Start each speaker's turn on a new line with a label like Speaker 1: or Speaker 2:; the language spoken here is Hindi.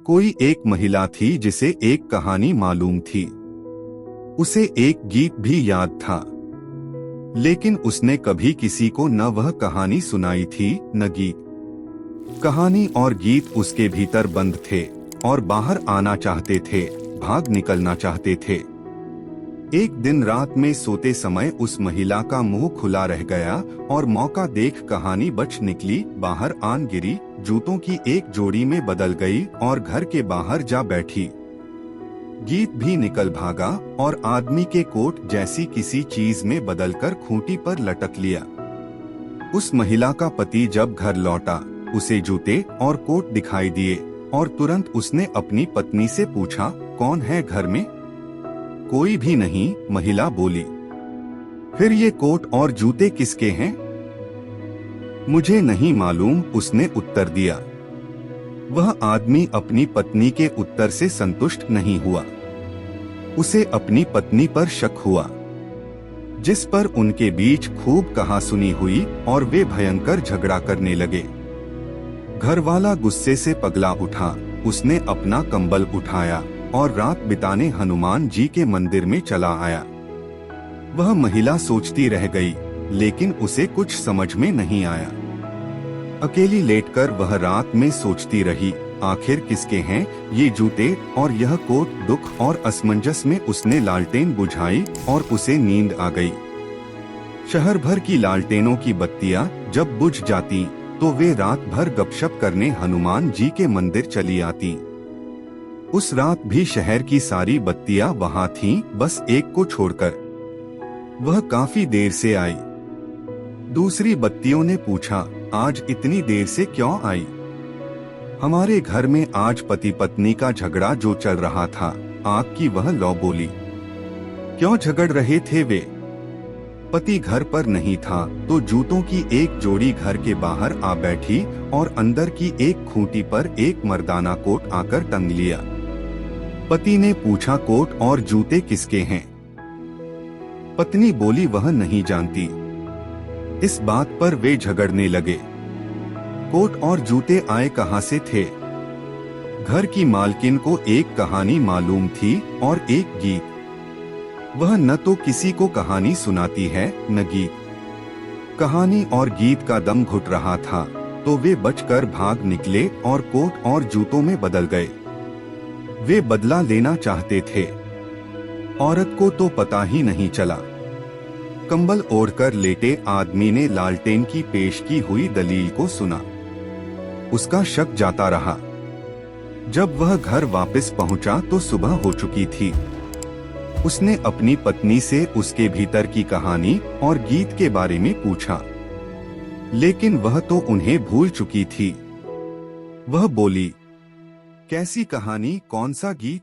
Speaker 1: कोई एक महिला थी जिसे एक कहानी मालूम थी। उसे एक गीत भी याद था, लेकिन उसने कभी किसी को न वह कहानी सुनाई थी न गीत। कहानी और गीत उसके भीतर बंद थे और बाहर आना चाहते थे, भाग निकलना चाहते थे। एक दिन रात में सोते समय उस महिला का मुंह खुला रह गया और मौका देख कहानी बच निकली, बाहर आन गिरी, जूतों की एक जोड़ी में बदल गई और घर के बाहर जा बैठी। गीत भी निकल भागा और आदमी के कोट जैसी किसी चीज में बदलकर खूंटी पर लटक लिया। उस महिला का पति जब घर लौटा, उसे जूते और कोट दिखाई दिए और तुरंत उसने अपनी पत्नी से पूछा, कौन है घर में? कोई भी नहीं, महिला बोली। फिर ये कोट और जूते किसके हैं? मुझे नहीं मालूम, उसने उत्तर दिया। वह आदमी अपनी पत्नी के उत्तर से संतुष्ट नहीं हुआ। उसे अपनी पत्नी पर शक हुआ, जिस पर उनके बीच खूब कहासुनी हुई और वे भयंकर झगड़ा करने लगे। घरवाला गुस्से से पगला उठा। उसने अपना कंबल उठाया और रात बिताने हनुमान जी के मंदिर में चला आया। वह महिला सोचती रह गई, लेकिन उसे कुछ समझ में नहीं आया। अकेली लेटकर वह रात में सोचती रही, आखिर किसके हैं ये जूते और यह कोट? दुख और असमंजस में उसने लालटेन बुझाई और उसे नींद आ गई। शहर भर की लालटेनों की बत्तियां जब बुझ जाती तो वे रात भर गपशप करने हनुमान जी के मंदिर चली आती। उस रात भी शहर की सारी बत्तियां वहां थीं, बस एक को छोड़कर। वह काफी देर से आई। दूसरी बत्तियों ने पूछा, आज इतनी देर से क्यों आई? हमारे घर में आज पति पत्नी का झगड़ा जो चल रहा था, आग की वह लौ बोली। क्यों झगड़ रहे थे वे? पति घर पर नहीं था तो जूतों की एक जोड़ी घर के बाहर आ बैठी और अंदर की एक खूंटी पर एक मर्दाना कोट आकर टंग लिया। पति ने पूछा, कोट और जूते किसके हैं? पत्नी बोली, वह नहीं जानती। इस बात पर वे झगड़ने लगे। कोट और जूते आए कहां से थे? घर की मालकिन को एक कहानी मालूम थी और एक गीत। वह न तो किसी को कहानी सुनाती है न गीत। कहानी और गीत का दम घुट रहा था तो वे बचकर भाग निकले और कोट और जूतों में बदल गए। वे बदला लेना चाहते थे। औरत को तो पता ही नहीं चला। कंबल ओढ़कर लेटे आदमी ने लालटेन की पेश की हुई दलील को सुना। उसका शक जाता रहा। जब वह घर वापस पहुंचा तो सुबह हो चुकी थी। उसने अपनी पत्नी से उसके भीतर की कहानी और गीत के बारे में पूछा, लेकिन वह तो उन्हें भूल चुकी थी। वह बोली, कैसी कहानी, कौन सा गीत?